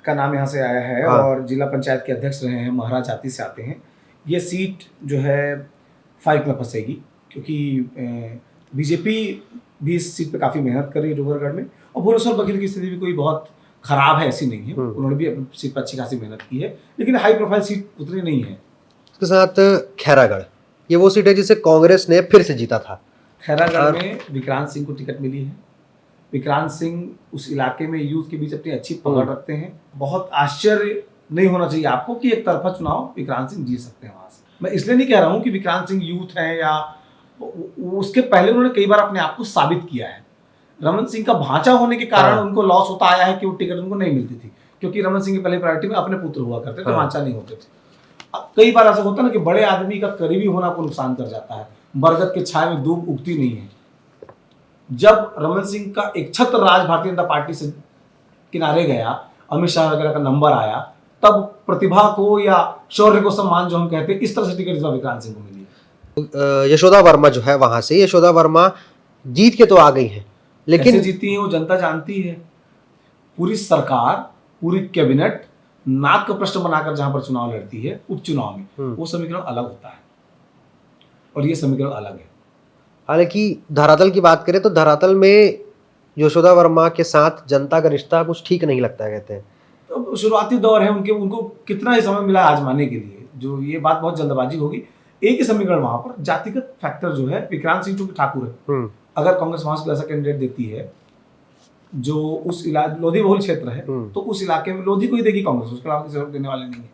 का नाम यहाँ से आया है। हाँ। और जिला पंचायत के अध्यक्ष रहे हैं, महाराज जाति से आते हैं। ये सीट जो है फाइट में फंसेगी, क्योंकि बीजेपी भी इस सीट पे काफ़ी मेहनत कर रही है डोंगरगढ़ में। और भुवनेश्वर बघेल की स्थिति भी कोई बहुत खराब है ऐसी नहीं है, उन्होंने भी अपनी सीट पर अच्छी खासी मेहनत की है, लेकिन हाई प्रोफाइल सीट उतनी नहीं है। उसके साथ खैरागढ़, ये वो सीट है जिसे कांग्रेस ने फिर से जीता था। खैरागढ़ में विक्रांत सिंह को टिकट मिली है। विक्रांत सिंह उस इलाके में यूथ के बीच अपनी अच्छी पकड़ रखते हैं। बहुत आश्चर्य नहीं होना चाहिए आपको कि एक तरफा चुनाव विक्रांत सिंह जीत सकते हैं वहां से। मैं इसलिए नहीं कह रहा हूं कि विक्रांत सिंह यूथ हैं, या उसके पहले उन्होंने कई बार अपने आप को साबित किया है। रमन सिंह का भांचा होने के कारण उनको लॉस होता आया है कि वो टिकट उनको नहीं मिलती थी, क्योंकि रमन सिंह की पहले प्रायोरिटी में अपने पुत्र हुआ करते थे, भांचा नहीं होते थे। अब कई बार ऐसा होता है ना कि बड़े आदमी का करीबी होना को नुकसान कर जाता है। बरगद के छाए में दूब उगती नहीं है। जब रमन सिंह का एक छत्र राज भारतीय जनता पार्टी से किनारे गया, अमित शाह वगैरह का नंबर आया, तब प्रतिभा को या शौर्य को सम्मान जो हम कहते हैं, इस तरह से टिकट इस बार विक्रांत सिंह को मिली। यशोदा वर्मा जो है वहां से, यशोदा वर्मा जीत के तो आ गई है, लेकिन कैसे जीती है वो जनता जानती है। पूरी सरकार, पूरी कैबिनेट नाक का प्रश्न बनाकर जहां पर चुनाव लड़ती है, उपचुनाव में वो समीकरण अलग होता है और ये समीकरण अलग है। हालांकि धरातल की बात करें तो धरातल में यशोदा वर्मा के साथ जनता का रिश्ता कुछ ठीक नहीं लगता है, कहते हैं। तो शुरुआती दौर है उनको कितना ही समय मिला आजमाने के लिए, जो ये बात बहुत जल्दबाजी होगी। एक ही समीकरण वहां पर जातिगत फैक्टर जो है, विक्रांत सिंह चूंकि ठाकुर है, अगर कांग्रेस वहां से ऐसा कैंडिडेट देती है जो उस इलाके लोधी बहुल क्षेत्र है, तो उस इलाके में लोधी को ही देगी कांग्रेस, उसके अलावा किसी और देने वाले नहीं है,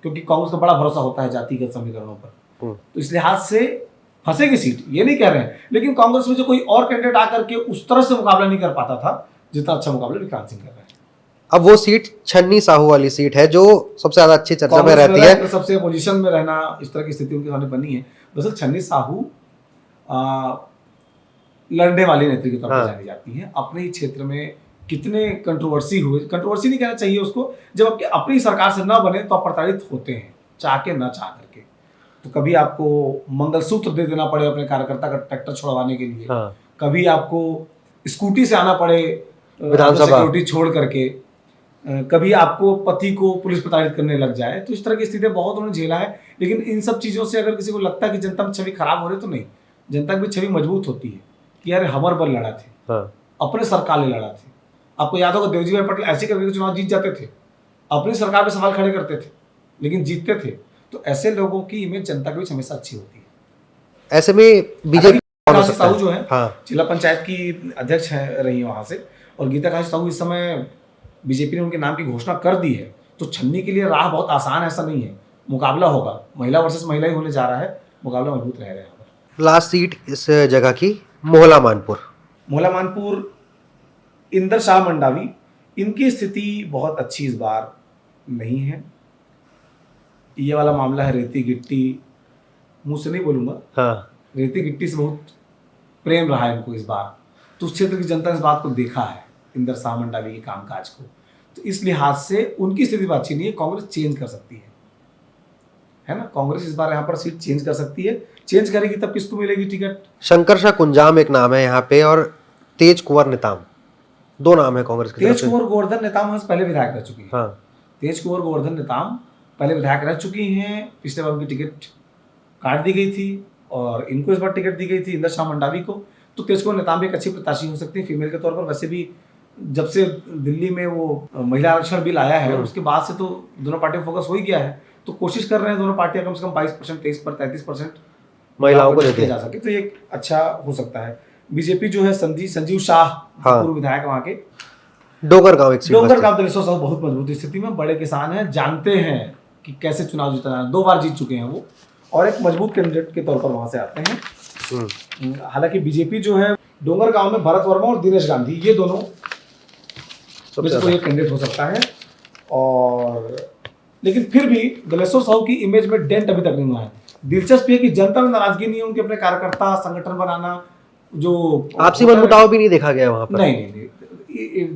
क्योंकि कांग्रेस का बड़ा भरोसा होता है जातिगत समीकरणों पर। तो इस लिहाज से फंसेगी सीट, ये नहीं कह रहे हैं, लेकिन कांग्रेस में जो कोई और कैंडिडेट आकर के उस तरह से मुकाबला नहीं कर पाता था जितना अच्छा मुकाबला विक्रांत सिंह कर रहे हैं। अब वो सीट छन्नी साहू वाली सीट है जो सबसे ज्यादा अच्छी चर्चा में रहती है, सबसे पोजीशन में रहना, इस तरह की स्थिति उनके सामने बनी है। दरअसल छन्नी साहू लड़ने वाली नेत्री के तौर पर जानी जाती है। अपने ही क्षेत्र में कितने कंट्रोवर्सी नहीं कहना चाहिए उसको, जब आपके अपनी सरकार से न बने तो आप प्रताड़ित होते हैं, चाह के न चाह करके। तो कभी आपको मंगलसूत्र दे देना पड़े अपने कार्यकर्ता का ट्रैक्टर छुड़वाने के लिए, कभी आपको स्कूटी से आना पड़े सिक्योरिटी छोड़ करके, कभी आपको पति को पुलिस प्रताड़ित करने लग जाए। तो इस तरह की स्थिति बहुत उन्होंने झेला है। लेकिन इन सब चीज़ों से अगर किसी को लगता है कि जनता में छवि खराब हो रही, तो नहीं, जनता की छवि मजबूत होती है कि यार हमर बल लड़ा थे, अपने सरकार ने लड़ा थे। आपको याद होगा देवजी भाई पटेल ऐसे करके चुनाव जीत जाते थे, अपनी सरकार पे सवाल खड़े करते थे लेकिन जीतते थे। तो ऐसे लोगों की इमेज जनता के बीच हमेशा अच्छी होती है। ऐसे में बीजेपी साहू जो है जिला पंचायत की अध्यक्ष है रही है वहां से, और गीता काशी साहू इस समय बीजेपी ने उनके नाम की घोषणा कर दी है। तो छन्नी के लिए राह बहुत आसान ऐसा नहीं है, मुकाबला होगा, महिला वर्सेस महिला ही होने जा रहा है, मुकाबला मजबूत रहेगा यहाँ पर। लास्ट सीट इस जगह की मोहला मानपुर, इंदर शाह मंडावी, इनकी स्थिति बहुत अच्छी इस बार नहीं है। ये वाला मामला है रेती गिट्टी, मुंह से नहीं बोलूंगा, रेती गिट्टी से बहुत प्रेम रहा है इनको इस बार। तो उस क्षेत्र की जनता ने इस बात को देखा है, इंदर शाह मंडावी के कामकाज को। तो इस लिहाज से उनकी स्थिति अच्छी नहीं है। कांग्रेस चेंज कर सकती है ना, कांग्रेस इस बार यहाँ पर सीट चेंज कर सकती है। चेंज करेगी तब किसको मिलेगी टिकट? शंकर शाह कुंजाम एक नाम है यहाँ पे, और तेज कुंवर नेताम, दो नाम है कांग्रेस के। तेज कुंवर गोवर्धन नेताम पहले विधायक रह चुकी है। तेज कुंवर गोवर्धन नेताम पहले विधायक रह चुकी हैं। पिछले बार उनकी टिकट काट दी गई थी और इनको इस बार टिकट दी गई थी इंदर शाह मंडावी को। तो तेज कुंवर नेताम भी एक अच्छी प्रत्याशी हो सकती है फीमेल के तौर पर। वैसे भी जब से दिल्ली में वो महिला आरक्षण बिल आया है उसके बाद से तो दोनों पार्टियों फोकस हो ही गया है। तो कोशिश कर रहे हैं दोनों पार्टियां कम से कम 22%, 23% महिलाओं को देते जा सके, तो ये अच्छा हो सकता है। बीजेपी जो है संजीव शाह पूर्व विधायक वहाँ के, डोगर गांव एक सीट डोंगर बचती है। गांव दलेश्वर साहू बहुत मजबूत स्थिति में, बड़े किसान हैं, जानते हैं कि कैसे चुनाव जीतना है, 2 बार जीत चुके हैं वो, और एक मजबूत कैंडिडेट के तौर पर वहां से आते हैं। हम्म, हालांकि बीजेपी जो है डोंगर गांव में भरत वर्मा और दिनेश गांधी, ये दोनों में से कोई एक कैंडिडेट हो सकता है। और लेकिन फिर भी दलेश्वर साहू की इमेज में डेंट अभी तक नहीं हुआ है। दिलचस्प ये कि जनता में नाराजगी नहीं है, उनके अपने कार्यकर्ता संगठन बनाना जो आपसी मनमुटाव भी नहीं देखा गया वहां पर। नहीं,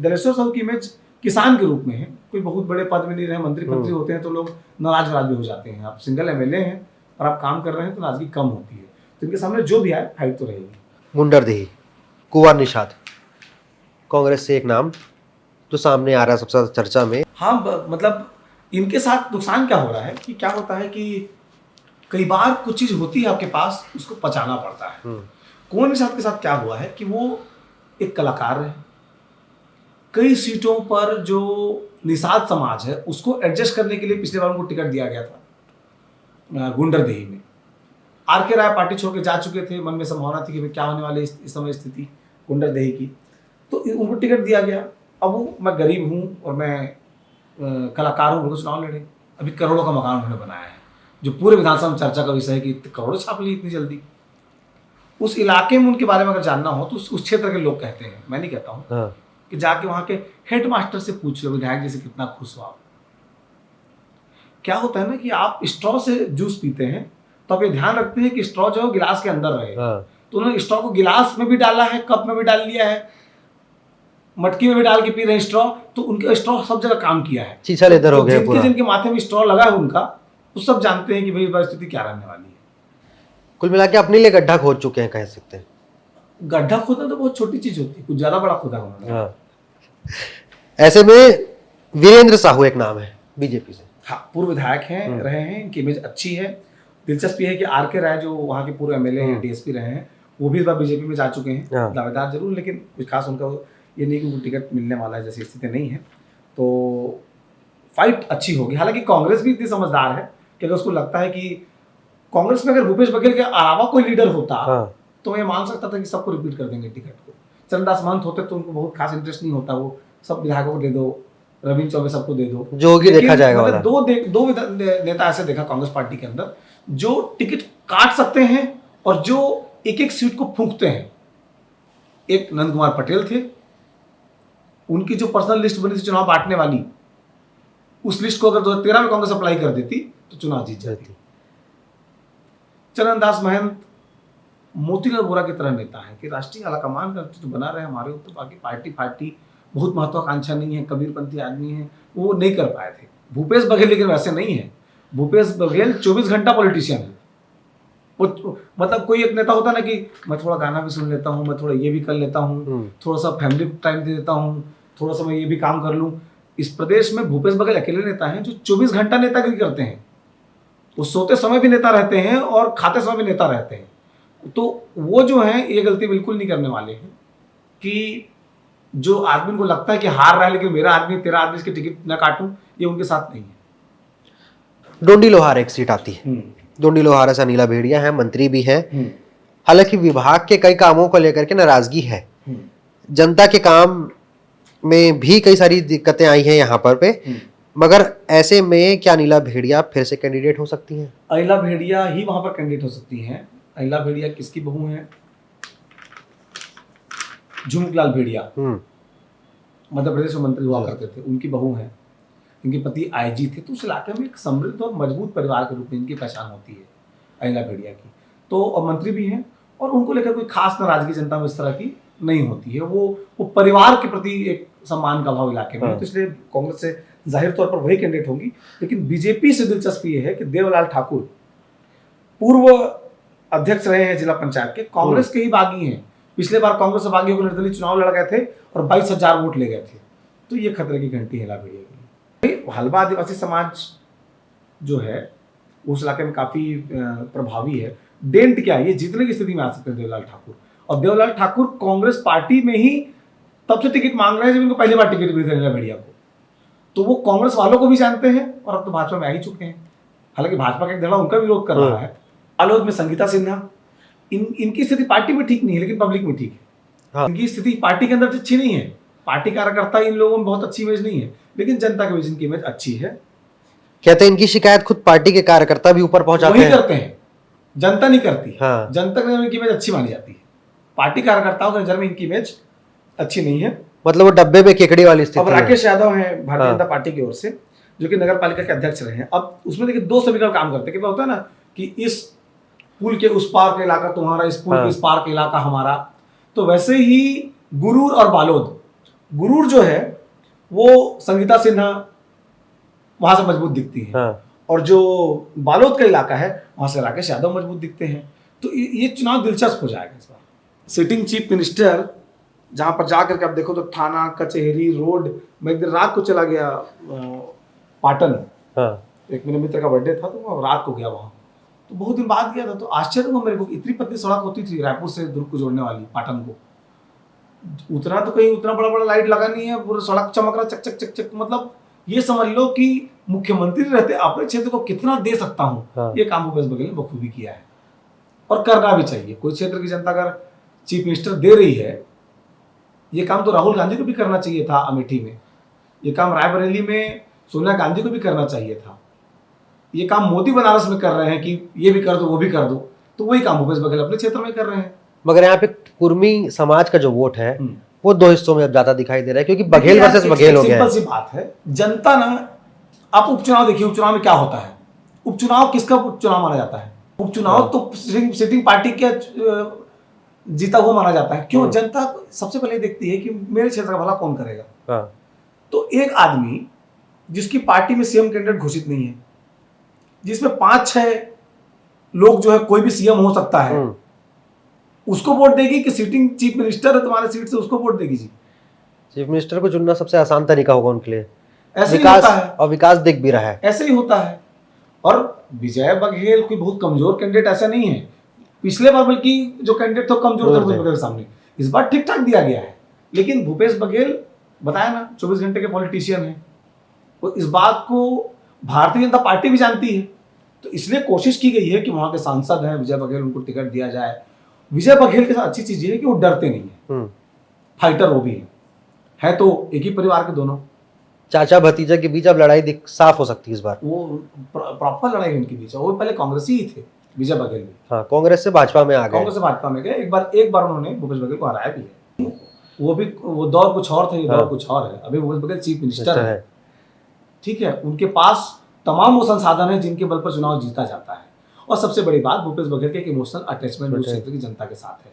दलेश्वर साहू की इमेज किसान के रूप में है। कोई बहुत बड़े पद में नहीं रहे, मंत्री होते हैं तो लोग नाराज भी हो जाते हैं। आप सिंगल एमएलए हैं और आप काम कर रहे हैं तो नाराजगी कम होती है। तो इनके सामने जो भी आए फाइट तो रहेगी। मुंडरदेही, कुंवर निषाद, कांग्रेस से एक नाम जो सामने आ रहा है सबसे ज्यादा चर्चा में। हाँ, मतलब इनके साथ नुकसान क्या हो रहा है कि क्या होता है कि कई बार कुछ चीज होती है आपके पास, उसको पचाना पड़ता है। कुंवर निषाद के साथ क्या हुआ है कि वो एक कलाकार है। कई सीटों पर जो निषाद समाज है उसको एडजस्ट करने के लिए पिछले बार उनको टिकट दिया गया था गुंडरदेही में। आर के राय पार्टी छोड़ के जा चुके थे, मन में संभावना थी कि भाई क्या होने वाले इस समय स्थिति गुंडरदेही की, तो उनको टिकट दिया गया। अब वो, मैं गरीब हूँ और मैं कलाकार हूँ, उनको चुनाव लड़े। अभी करोड़ों का मकान उन्होंने बनाया है, जो पूरे विधानसभा में चर्चा का विषय है कि करोड़ों छाप ली इतनी जल्दी। उस इलाके में उनके बारे में अगर जानना हो तो उस क्षेत्र के लोग कहते हैं, मैं नहीं कहता हूँ, हाँ। कि जाके वहां के हेडमास्टर से पूछ लो विधायक जी से कितना खुश हो आप। क्या होता है ना कि आप स्ट्रॉ से जूस पीते हैं तो आप ये ध्यान रखते हैं कि स्ट्रॉ जो है गिलास के अंदर रहे। हाँ। तो उन्होंने स्ट्रॉ को गिलास में भी डाला है, कप में भी डाल लिया है, मटकी में भी डाल के पी रहे हैं स्ट्रॉ। तो उनके स्ट्रॉ सब जगह काम किया है, शीशा लेदर हो गया पूरा। जिनके माथे में स्ट्रॉ लगा है उनका, वो सब जानते हैं कि भाई परिस्थिति क्या रहने वाली है। कुल मिला के अपने लिए गड्ढा खोद चुके हैं, कह सकते हैं। गड्ढा खोदना तो बहुत छोटी चीज होती है, कुछ ज्यादा बड़ा खोदा उन्होंने। हाँ। ऐसे में वीरेंद्र साहू एक नाम है बीजेपी से। हाँ, पूर्व विधायक हैं, रहे हैं, इनकी इमेज अच्छी है। दिलचस्प ये है कि आर के राय जो वहाँ के पूर्व एमएलए हैं, डीएसपी रहे हैं, वो भी इस बार बीजेपी में जा चुके हैं। हाँ। दावेदार जरूर, लेकिन कुछ खास उनका ये नहीं कि उनको टिकट मिलने वाला है, जैसी स्थिति नहीं है। तो फाइट अच्छी होगी। हालांकि कांग्रेस भी इतनी समझदार है कि अगर उसको लगता है कि कांग्रेस में अगर भूपेश बघेल के अलावा कोई लीडर होता, हाँ। तो मैं मान सकता था कि सबको रिपीट कर देंगे टिकट को। चरणदास महंत होते तो उनको बहुत खास इंटरेस्ट नहीं होता, वो सब विधायकों को दे दो, रविंद्र चौबे सबको दे दो, जो होगी देखा जाएगा वाला। दो नेता ऐसे देखा कांग्रेस पार्टी के अंदर जो टिकट काट सकते हैं और जो एक एक सीट को फूंकते हैं। एक नंद कुमार पटेल थे, उनकी जो पर्सनल लिस्ट बनी थी चुनाव बांटने वाली, उस लिस्ट को अगर 2013 में कांग्रेस अप्लाई कर देती तो चुनाव जीत जाती। चरणदास महंत मोतीलाल वोरा की तरह नेता है कि राष्ट्रीय आलाकमान का तो बना रहे हमारे ऊपर, बाकी पार्टी बहुत महत्वाकांक्षा नहीं है, कबीरपंथी आदमी है, वो नहीं कर पाए थे। भूपेश बघेल लेकिन वैसे नहीं है। भूपेश बघेल 24 घंटा पॉलिटिशियन है। वो मतलब कोई एक नेता होता ना कि मैं थोड़ा गाना भी सुन लेता हूँ, मैं थोड़ा ये भी कर लेता हूँ, थोड़ा सा फैमिली टाइम दे देता हूँ, थोड़ा सा मैं ये भी काम कर लूँ। इस प्रदेश में भूपेश बघेल अकेले नेता हैं जो 24 घंटा नेतागिरी करते हैं। वो सोते समय भी नेता रहते हैं और खाते समय भी नेता रहते हैं। तो वो जो है ये गलती बिल्कुल नहीं करने वाले हैं कि जो आदमी को लगता है कि हार रहा है लेकिन मेरा आदमी तेरा आदमी इसके टिकट न काटूं, ये उनके साथ नहीं है। डोंडी लोहार एक सीट आती है। डोंडी लोहार से अनिला भेड़िया है, मंत्री भी है। हालांकि विभाग के कई कामों को लेकर के नाराजगी है। जनता के काम में भी कई सारी दिक्कतें आई हैं यहाँ पर पे, मगर ऐसे में क्या अनिला भेड़िया फिर से कैंडिडेट हो सकती हैं? अनिला भेड़िया ही वहां पर कैंडिडेट हो सकती हैं। अनिला भेड़िया किसकी बहू है? झुमकलाल भेड़िया, मध्य प्रदेश में मंत्री हुआ करते थे, उनकी बहू है। इनके पति आईजी थे। तो उस इलाके में एक समृद्ध और मजबूत परिवार के रूप में इनकी पहचान होती है अनिला भेड़िया की। तो और मंत्री भी हैं और उनको लेकर कोई खास नाराजगी जनता में इस तरह की नहीं होती है। वो परिवार के प्रति एक सम्मान का भाव इलाके में, तो इसलिए कांग्रेस से जाहिर तौर पर वही कैंडिडेट होंगी। लेकिन बीजेपी से दिलचस्पी ये है कि देवलाल ठाकुर पूर्व अध्यक्ष रहे हैं जिला पंचायत के, कांग्रेस के ही बागी हैं। पिछले बार कांग्रेस से बागी होकर निर्दलीय चुनाव लड़ गए थे और 22,000 वोट ले गए थे। तो ये खतरे की घंटी है भेड़िया की। हलबा आदिवासी समाज जो है उस इलाके में काफी प्रभावी है। डेंट क्या है, ये जीतने की स्थिति में आ सकते हैं देवलाल ठाकुर। और देवलाल ठाकुर कांग्रेस पार्टी में ही तब से टिकट मांग रहे हैं जब इनको पहली बार टिकट मिली थी भेड़िया को। तो वो कांग्रेस वालों को भी जानते हैं और अब तो भाजपा में आ ही चुके हैं। हालांकि भाजपा का एक धड़ा उनका विरोध कर रहा है। आलोद में संगीता सिन्हा, इनकी स्थिति पार्टी में ठीक नहीं है लेकिन पब्लिक में ठीक है। इनकी स्थिति पार्टी के अंदर अच्छी नहीं है पार्टी कार्यकर्ता इन लोगों में बहुत अच्छी इमेज नहीं है, लेकिन जनता के बीच इनकी इमेज अच्छी है। कहते हैं इनकी शिकायत खुद पार्टी के कार्यकर्ता भी ऊपर पहुंचाते वही हैं। करते हैं, जनता नहीं करती। हाँ। जनता की नजर में इनकी इमेज अच्छी मानी जाती है, पार्टी कार्यकर्ताओं की नजर में इनकी इमेज अच्छी नहीं है। मतलब वो डब्बे में केकड़ी वाली अब स्थिति है। राकेश यादव हैं भारतीय हाँ। जनता पार्टी की ओर से, जो कि नगर पालिका के अध्यक्ष रहे हैं। अब उसमें देखिए दो समीकरण काम करते हैं कि होता है ना कि इस पुल के उस पार का इलाका तुम्हारा, इस पुल के इस पार का इलाका हमारा। तो वैसे ही गुरूर और बालोद, गुरूर जो है वो संगीता सिन्हा वहां से मजबूत दिखती है, हाँ। और जो बालोद का इलाका है वहां से राकेश यादव मजबूत दिखते हैं। तो ये चुनाव दिलचस्प हो जाएगा इस बार। सिटिंग चीफ मिनिस्टर जहां पर जाकर के आप देखो तो थाना, कचहरी, रोड। मैं एक दिन रात को चला गया पाटन, हाँ। एक मेरे मित्र का बर्थडे था, तो मैं रात को गया वहां। तो बहुत दिन बाद गया था, तो आश्चर्य हुआ मेरे को, इतनी पतली सड़क होती थी रायपुर से दुर्ग को जोड़ने वाली, पाटन को। उतना तो कहीं उतना बड़ा बड़ा लाइट लगा नहीं है, पूरा सड़क चमक रहा, चक चक चक चक। मतलब ये समझ लो कि मुख्यमंत्री रहते अपने क्षेत्र को कितना दे सकता हूँ। हाँ। ये काम भूपेश बघेल ने बखूबी किया है, और करना भी चाहिए। कोई क्षेत्र की जनता अगर चीफ मिनिस्टर दे रही है, ये काम तो राहुल गांधी को भी करना चाहिए था अमेठी में, ये काम रायबरेली में सोनिया गांधी को भी करना चाहिए था, ये काम मोदी बनारस में कर रहे हैं कि ये भी कर दो वो भी कर दो। तो वही काम भूपेश बघेल अपने क्षेत्र में कर रहे हैं। मगर यहाँ पे कुर्मी समाज का जो वोट है वो दो हिस्सों में अब ज्यादा दिखाई दे रहा है, क्योंकि बघेल वर्सेस बघेल हो गया है। सिंपल सी बात है, जनता ना, आप उपचुनाव देखिए, उपचुनाव में क्या होता है। उपचुनाव किसका उपचुनाव माना जाता है? उपचुनाव तो सिटिंग पार्टी के जीता हुआ माना जाता है। क्यों? जनता सबसे पहले देखती है कि मेरे क्षेत्र का भला कौन करेगा। हाँ। तो एक आदमी जिसकी पार्टी में सीएम कैंडिडेट घोषित नहीं है, जिसमें 5-6 लोग जो है कोई भी सीएम हो सकता है, उसको वोट देगी कि सिटिंग चीफ मिनिस्टर है तुम्हारे सीट से उसको वोट देगी? जी, चीफ मिनिस्टर को चुनना सबसे आसान तरीका होगा उनके लिए। ऐसे ही विकास होता है, और विकास दिख भी रहा है। ऐसे ही होता है। और विजय बघेल कोई बहुत कमजोर कैंडिडेट ऐसा नहीं है। पिछले बार बल्कि जो कैंडिडेट थे कमजोर थे भूपेश बघेल के सामने, इस बार ठीक ठाक दिया गया है। लेकिन भूपेश बघेल बताया ना 24 घंटे के पॉलिटिशियन है, तो इस बात को भारतीय जनता पार्टी भी जानती है। तो इसलिए कोशिश की गई है कि वहां के सांसद हैं विजय बघेल, उनको टिकट दिया जाए। विजय बघेल के साथ अच्छी चीज ये है कि वो डरते नहीं है, फाइटर वो भी है तो एक ही परिवार के दोनों। चाचा भतीजा के बीच अब लड़ाई साफ हो सकती है इस बार। वो प्रॉपर लड़ाई है उनके बीच। वो पहले कांग्रेसी ही थे विजय बघेल भी। हाँ, कांग्रेस से भाजपा में आ गए। कांग्रेस से भाजपा में गए। एक बार उन्होंने भूपेश बघेल को हराया भी है। वो दौर कुछ और था, ये दौर कुछ और है। अभी भूपेश बघेल चीफ मिनिस्टर है, ठीक है। उनके पास तमाम वो संसाधन है जिनके बल पर चुनाव जीता जाता है। और सबसे बड़ी बात, भूपेश बघेल के एक इमोशनल अटैचमेंट उस क्षेत्र की जनता के साथ है।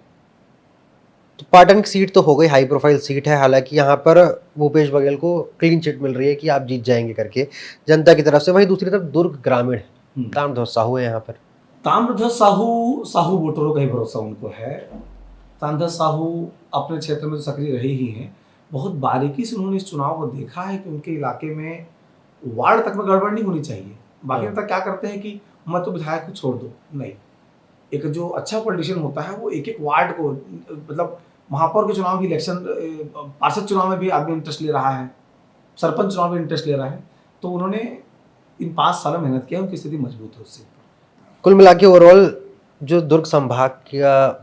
तो पाटन की सीट तो हो गई, हाई प्रोफाइल सीट है, हालांकि यहाँ पर भूपेश बघेल को क्लीन चिट मिल रही है कि आप जीत जाएंगे करके जनता की तरफ से। वहीं दूसरी तरफ दुर्ग ग्रामीण है, ताम्रध्वज साहू है यहाँ पर। ताम्रध्वज साहू वोटरों का ही भरोसा उनको है। ताम्रध्वज साहू अपने क्षेत्र में तो सक्रिय रहे ही हैं। बहुत बारीकी से उन्होंने इस चुनाव को देखा है कि उनके इलाके में वार्ड तक में गड़बड़ नहीं होनी चाहिए। बाकी नेता क्या करते हैं कि मैं तो विधायक को छोड़ दो, नहीं। एक जो अच्छा पॉलिटिशियन होता है वो एक एक वार्ड को, मतलब महापौर के चुनाव की इलेक्शन, पार्षद चुनाव में भी आदमी इंटरेस्ट ले रहा है, सरपंच चुनाव में इंटरेस्ट ले रहा है। तो उन्होंने इन 5 सालों में मेहनत किया, उनकी स्थिति मजबूत है उससे। कुल मिला के ओवरऑल जो दुर्ग संभाग की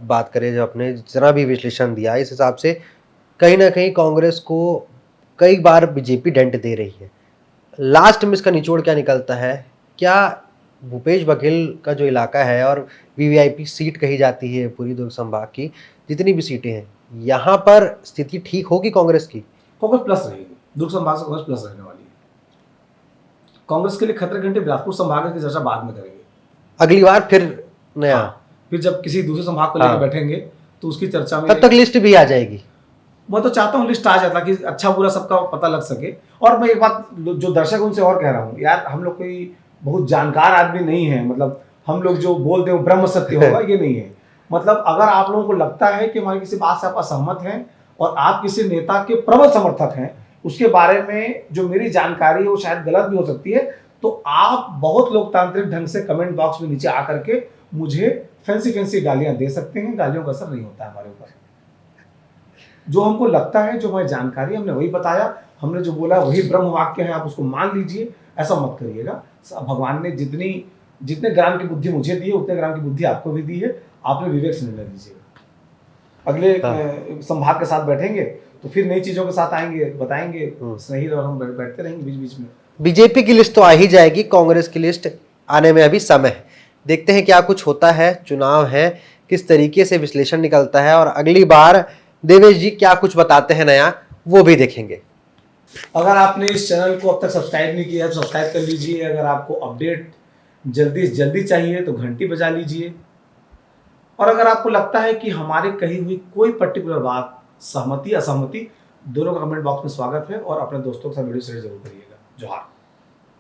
बात करें, जो अपने जितना भी विश्लेषण दिया, इस हिसाब से कहीं ना कहीं कांग्रेस को कई बार बीजेपी डेंट दे रही है। लास्ट में इसका निचोड़ क्या निकलता है? क्या भूपेश बघेल का जो इलाका है और वीवीआईपी सीट कही जाती है पूरी दुर्ग संभाग की, जितनी भी सीटें हैं, यहाँ पर स्थिति ठीक होगी कांग्रेस की? कांग्रेस प्लस रहेगी। दुर्ग संभाग से कांग्रेस प्लस रहने वाली है। कांग्रेस के लिए खतरे घंटे बिलासपुर संभाग की चर्चा बाद में करेंगे, अगली बार फिर नया। फिर जब किसी दूसरे संभाग को लेकर बैठेंगे तो उसकी चर्चा में तब तक लिस्ट भी आ जाएगी। मैं तो चाहता हूँ लिस्ट आ जाता कि अच्छा बुरा सबका पता लग सके। और मैं एक बात जो दर्शक उनसे और कह रहा हूँ, यार हम लोग कोई बहुत जानकार आदमी नहीं है, मतलब हम लोग जो बोलते हैं ब्रह्म सत्य होगा ये नहीं है। मतलब अगर आप लोगों को लगता है कि हमारी किसी बात से आप असहमत हैं और आप किसी नेता के प्रबल समर्थक हैं, उसके बारे में जो मेरी जानकारी है वो शायद गलत भी हो सकती है, तो आप बहुत लोकतांत्रिक ढंग से कमेंट बॉक्स में नीचे आकर के मुझे फैंसी गालियां दे सकते हैं। गालियों का असर नहीं होता है हमारे ऊपर। जो हमको लगता है, जो हमारी जानकारी, हमने वही बताया, हमने जो बोला वही ब्रह्म वाक्य है, आप उसको मान लीजिए। ऐसा मत करिएगा। भगवान ने जितने ग्राम की बुद्धि मुझे दी है, उतने ग्राम की बुद्धि आपको भी दी है। आपने विवेक से निर्णय लीजिएगा। अगले हाँ। संभाग के साथ बैठेंगे तो फिर नई चीजों के साथ आएंगे, बताएंगे। हम्म। स्नेहित और हम बैठते रहेंगे बीच बीच में। बीजेपी की लिस्ट तो आ ही जाएगी, कांग्रेस की लिस्ट आने में अभी समय है। देखते हैं क्या कुछ होता है, चुनाव है, किस तरीके से विश्लेषण निकलता है, और अगली बार देवेश जी क्या कुछ बताते हैं नया, वो भी देखेंगे। अगर आपने इस चैनल को अब तक सब्सक्राइब नहीं किया है तो सब्सक्राइब कर लीजिए। अगर आपको अपडेट जल्दी से जल्दी चाहिए तो घंटी बजा लीजिए। और अगर आपको लगता है कि हमारे कही हुई कोई पर्टिकुलर बात सहमति असहमति, दोनों का कमेंट बॉक्स में स्वागत है, और अपने दोस्तों के साथ वीडियो शेयर जरूर करिएगा। जोहार।